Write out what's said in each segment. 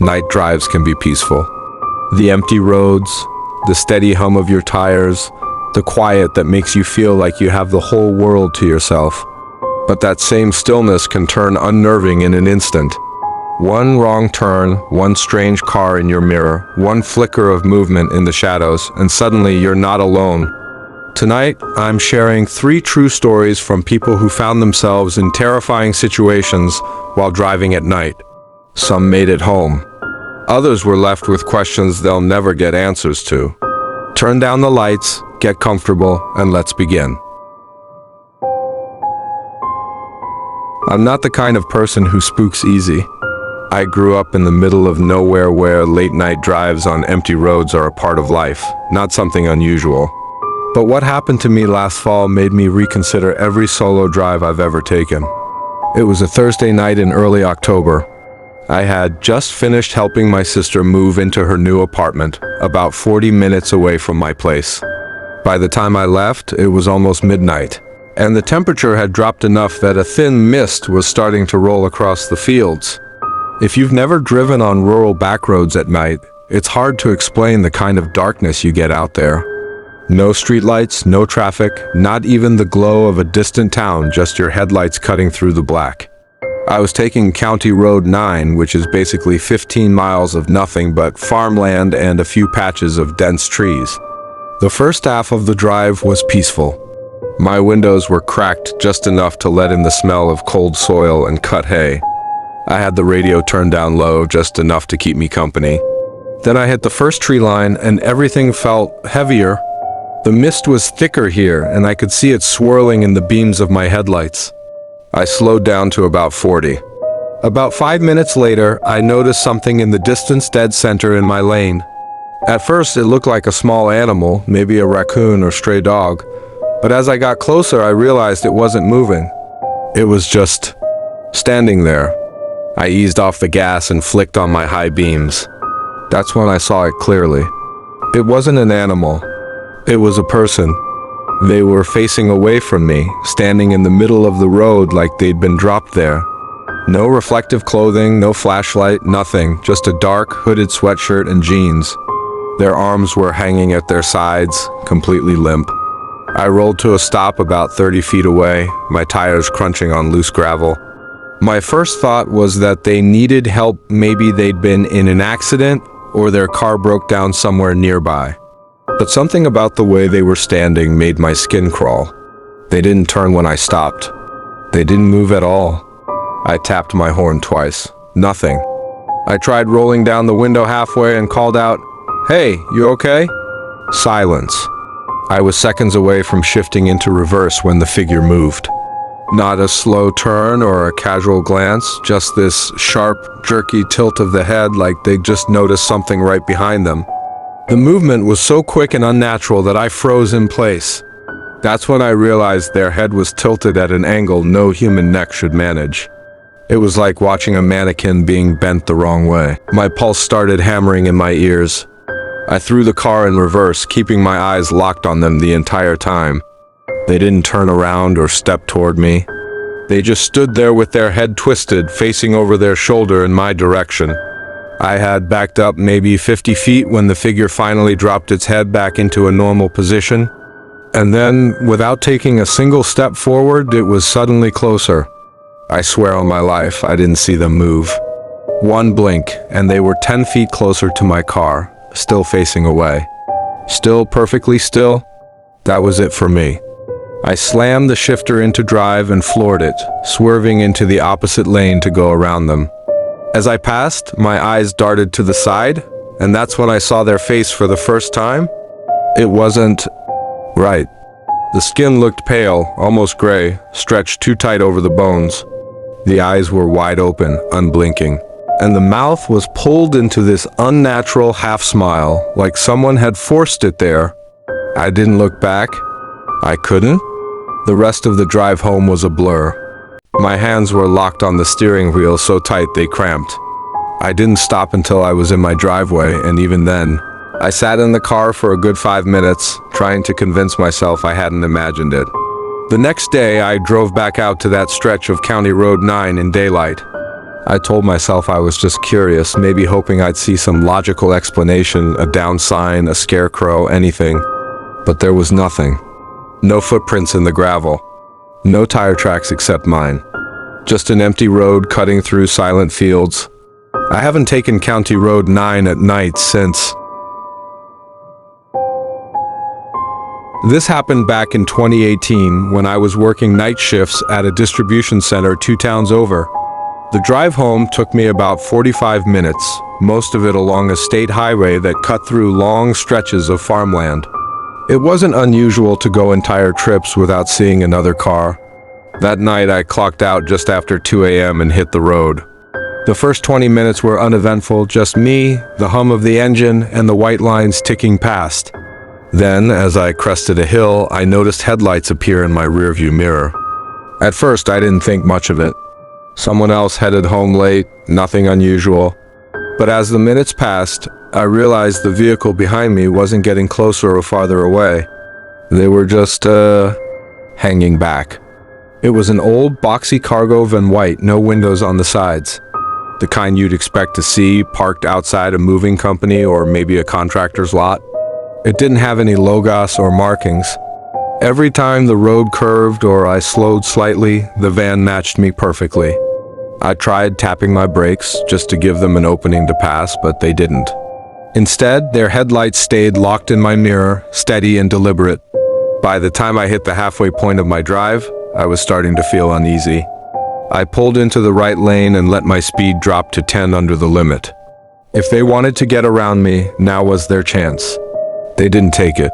Night drives can be peaceful. The empty roads, the steady hum of your tires, the quiet that makes you feel like you have the whole world to yourself. But that same stillness can turn unnerving in an instant. One wrong turn, one strange car in your mirror, one flicker of movement in the shadows, and suddenly you're not alone. Tonight, I'm sharing 3 true stories from people who found themselves in terrifying situations while driving at night. Some made it home. Others were left with questions they'll never get answers to. Turn down the lights, get comfortable, and let's begin. I'm not the kind of person who spooks easy. I grew up in the middle of nowhere where late-night drives on empty roads are a part of life, not something unusual. But what happened to me last fall made me reconsider every solo drive I've ever taken. It was a Thursday night in early October. I had just finished helping my sister move into her new apartment, about 40 minutes away from my place. By the time I left, it was almost midnight, and the temperature had dropped enough that a thin mist was starting to roll across the fields. If you've never driven on rural backroads at night, it's hard to explain the kind of darkness you get out there. No streetlights, no traffic, not even the glow of a distant town, just your headlights cutting through the black. I was taking County Road 9, which is basically 15 miles of nothing but farmland and a few patches of dense trees. The first half of the drive was peaceful. My windows were cracked just enough to let in the smell of cold soil and cut hay. I had the radio turned down low, just enough to keep me company. Then I hit the first tree line and everything felt heavier. The mist was thicker here, and I could see it swirling in the beams of my headlights. I slowed down to about 40. About 5 minutes later, I noticed something in the distance dead center in my lane. At first, it looked like a small animal, maybe a raccoon or stray dog, but as I got closer, I realized it wasn't moving. It was just standing there. I eased off the gas and flicked on my high beams. That's when I saw it clearly. It wasn't an animal. It was a person. They were facing away from me, standing in the middle of the road like they'd been dropped there. No reflective clothing, no flashlight, nothing, just a dark, hooded sweatshirt and jeans. Their arms were hanging at their sides, completely limp. I rolled to a stop about 30 feet away, my tires crunching on loose gravel. My first thought was that they needed help. Maybe they'd been in an accident or their car broke down somewhere nearby. But something about the way they were standing made my skin crawl. They didn't turn when I stopped. They didn't move at all. I tapped my horn twice. Nothing. I tried rolling down the window halfway and called out, "Hey, you okay?" Silence. I was seconds away from shifting into reverse when the figure moved. Not a slow turn or a casual glance, just this sharp, jerky tilt of the head like they just noticed something right behind them. The movement was so quick and unnatural that I froze in place. That's when I realized their head was tilted at an angle no human neck should manage. It was like watching a mannequin being bent the wrong way. My pulse started hammering in my ears. I threw the car in reverse, keeping my eyes locked on them the entire time. They didn't turn around or step toward me. They just stood there with their head twisted, facing over their shoulder in my direction. I had backed up maybe 50 feet when the figure finally dropped its head back into a normal position. And then, without taking a single step forward, it was suddenly closer. I swear on my life, I didn't see them move. One blink, and they were 10 feet closer to my car, still facing away. Still perfectly still. That was it for me. I slammed the shifter into drive and floored it, swerving into the opposite lane to go around them. As I passed, my eyes darted to the side, and that's when I saw their face for the first time. It wasn't right. The skin looked pale, almost gray, stretched too tight over the bones. The eyes were wide open, unblinking, and the mouth was pulled into this unnatural half-smile, like someone had forced it there. I didn't look back. I couldn't. The rest of the drive home was a blur. My hands were locked on the steering wheel so tight they cramped. I didn't stop until I was in my driveway, and even then, I sat in the car for a good 5 minutes, trying to convince myself I hadn't imagined it. The next day, I drove back out to that stretch of County Road 9 in daylight. I told myself I was just curious, maybe hoping I'd see some logical explanation, a down sign, a scarecrow, anything. But there was nothing. No footprints in the gravel. No tire tracks except mine. Just an empty road cutting through silent fields. I haven't taken County Road 9 at night since. This happened back in 2018 when I was working night shifts at a distribution center 2 towns over. The drive home took me about 45 minutes, most of it along a state highway that cut through long stretches of farmland. It wasn't unusual to go entire trips without seeing another car. That night I clocked out just after 2 a.m. and hit the road. The first 20 minutes were uneventful, just me, the hum of the engine, and the white lines ticking past. Then, as I crested a hill, I noticed headlights appear in my rearview mirror. At first, I didn't think much of it. Someone else headed home late, nothing unusual. But as the minutes passed, I realized the vehicle behind me wasn't getting closer or farther away. They were just, hanging back. It was an old, boxy cargo van white, no windows on the sides. The kind you'd expect to see parked outside a moving company or maybe a contractor's lot. It didn't have any logos or markings. Every time the road curved or I slowed slightly, the van matched me perfectly. I tried tapping my brakes just to give them an opening to pass, but they didn't. Instead, their headlights stayed locked in my mirror, steady and deliberate. By the time I hit the halfway point of my drive, I was starting to feel uneasy. I pulled into the right lane and let my speed drop to 10 under the limit. If they wanted to get around me, now was their chance. They didn't take it.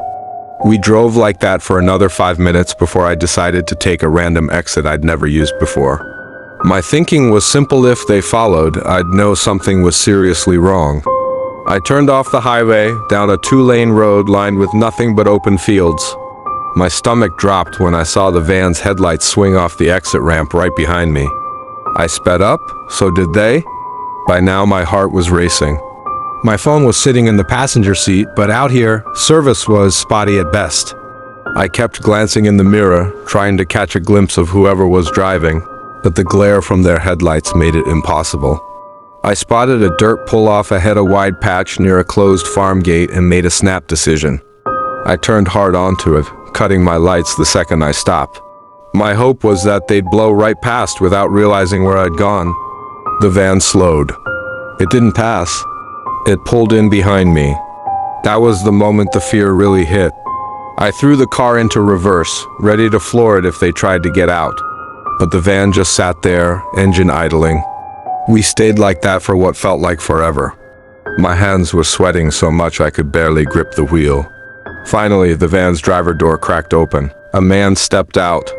We drove like that for another 5 minutes before I decided to take a random exit I'd never used before. My thinking was simple: if they followed, I'd know something was seriously wrong. I turned off the highway, down a 2-lane road lined with nothing but open fields. My stomach dropped when I saw the van's headlights swing off the exit ramp right behind me. I sped up, so did they. By now my heart was racing. My phone was sitting in the passenger seat, but out here, service was spotty at best. I kept glancing in the mirror, trying to catch a glimpse of whoever was driving, but the glare from their headlights made it impossible. I spotted a dirt pull-off ahead, a wide patch near a closed farm gate, and made a snap decision. I turned hard onto it, cutting my lights the second I stopped. My hope was that they'd blow right past without realizing where I'd gone. The van slowed. It didn't pass. It pulled in behind me. That was the moment the fear really hit. I threw the car into reverse, ready to floor it if they tried to get out. But the van just sat there, engine idling. We stayed like that for what felt like forever. My hands were sweating so much I could barely grip the wheel. Finally, the van's driver door cracked open. A man stepped out.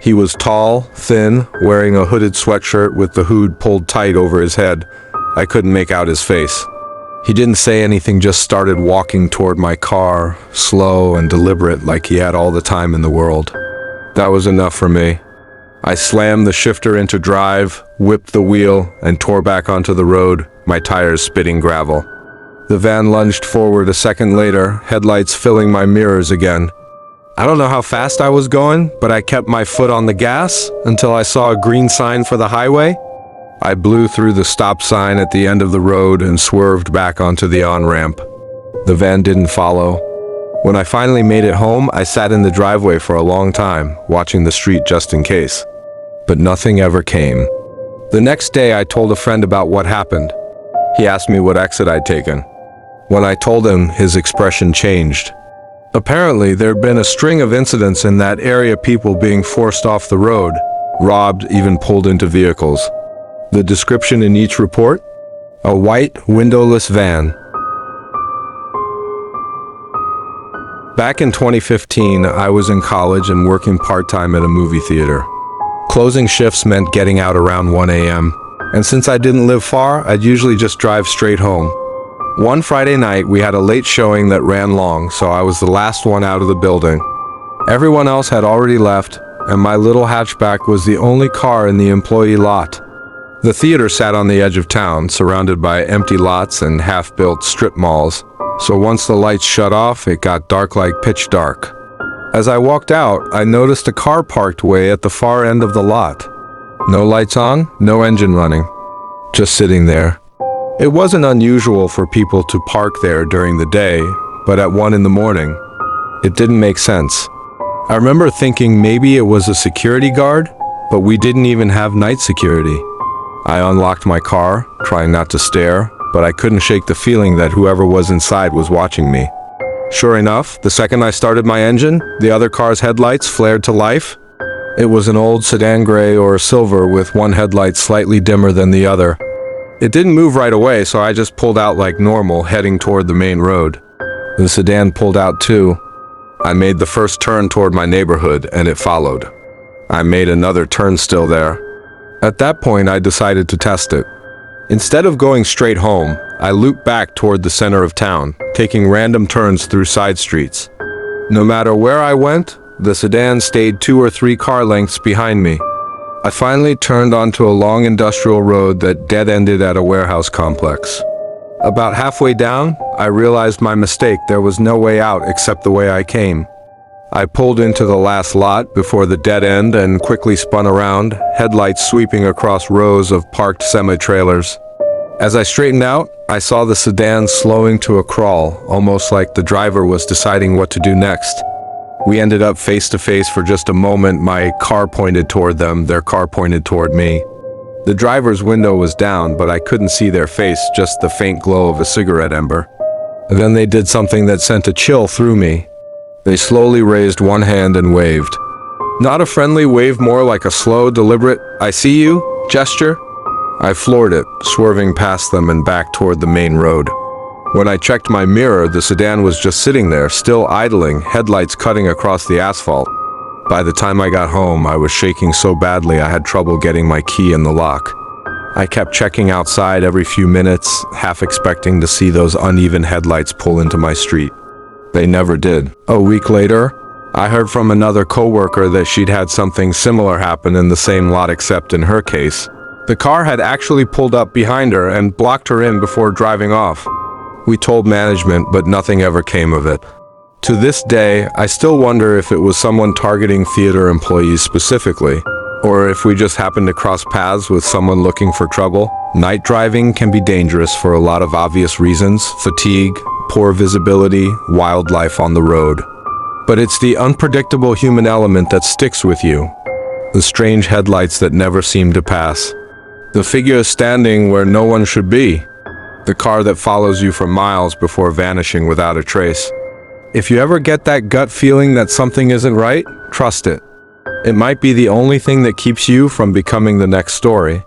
He was tall, thin, wearing a hooded sweatshirt with the hood pulled tight over his head. I couldn't make out his face. He didn't say anything, just started walking toward my car, slow and deliberate, like he had all the time in the world. That was enough for me. I slammed the shifter into drive, whipped the wheel, and tore back onto the road, my tires spitting gravel. The van lunged forward a second later, headlights filling my mirrors again. I don't know how fast I was going, but I kept my foot on the gas until I saw a green sign for the highway. I blew through the stop sign at the end of the road and swerved back onto the on-ramp. The van didn't follow. When I finally made it home, I sat in the driveway for a long time, watching the street just in case. But nothing ever came. The next day, I told a friend about what happened. He asked me what exit I'd taken. When I told him, his expression changed. Apparently, there'd been a string of incidents in that area, people being forced off the road, robbed, even pulled into vehicles. The description in each report? A white, windowless van. Back in 2015, I was in college and working part-time at a movie theater. Closing shifts meant getting out around 1 a.m., and since I didn't live far, I'd usually just drive straight home. One Friday night, we had a late showing that ran long, so I was the last one out of the building. Everyone else had already left, and my little hatchback was the only car in the employee lot. The theater sat on the edge of town, surrounded by empty lots and half-built strip malls, so once the lights shut off, it got dark like pitch dark. As I walked out, I noticed a car parked way at the far end of the lot. No lights on, no engine running. just sitting there. It wasn't unusual for people to park there during the day, but at 1 in the morning, it didn't make sense. I remember thinking maybe it was a security guard, but we didn't even have night security. I unlocked my car, trying not to stare, but I couldn't shake the feeling that whoever was inside was watching me. Sure enough, the second I started my engine, the other car's headlights flared to life. It was an old sedan gray or silver with one headlight slightly dimmer than the other. It didn't move right away, so I just pulled out like normal, heading toward the main road. The sedan pulled out too. I made the first turn toward my neighborhood, and it followed. I made another turn still there. At that point, I decided to test it. Instead of going straight home, I looped back toward the center of town, taking random turns through side streets. No matter where I went, the sedan stayed 2 or 3 car lengths behind me. I finally turned onto a long industrial road that dead-ended at a warehouse complex. About halfway down, I realized my mistake. There was no way out except the way I came. I pulled into the last lot before the dead end and quickly spun around, headlights sweeping across rows of parked semi-trailers. As I straightened out, I saw the sedan slowing to a crawl, almost like the driver was deciding what to do next. We ended up face to face for just a moment. My car pointed toward them, their car pointed toward me. The driver's window was down, but I couldn't see their face, just the faint glow of a cigarette ember. And then they did something that sent a chill through me. They slowly raised one hand and waved. Not a friendly wave, more like a slow, deliberate, "I see you" gesture. I floored it, swerving past them and back toward the main road. When I checked my mirror, the sedan was just sitting there, still idling, headlights cutting across the asphalt. By the time I got home, I was shaking so badly I had trouble getting my key in the lock. I kept checking outside every few minutes, half expecting to see those uneven headlights pull into my street. They never did. A week later, I heard from another coworker that she'd had something similar happen in the same lot, except in her case, the car had actually pulled up behind her and blocked her in before driving off. We told management, but nothing ever came of it. To this day, I still wonder if it was someone targeting theater employees specifically, or if we just happened to cross paths with someone looking for trouble. Night driving can be dangerous for a lot of obvious reasons: fatigue, poor visibility, wildlife on the road. But it's the unpredictable human element that sticks with you. The strange headlights that never seem to pass. The figure standing where no one should be. The car that follows you for miles before vanishing without a trace. If you ever get that gut feeling that something isn't right, trust it. It might be the only thing that keeps you from becoming the next story.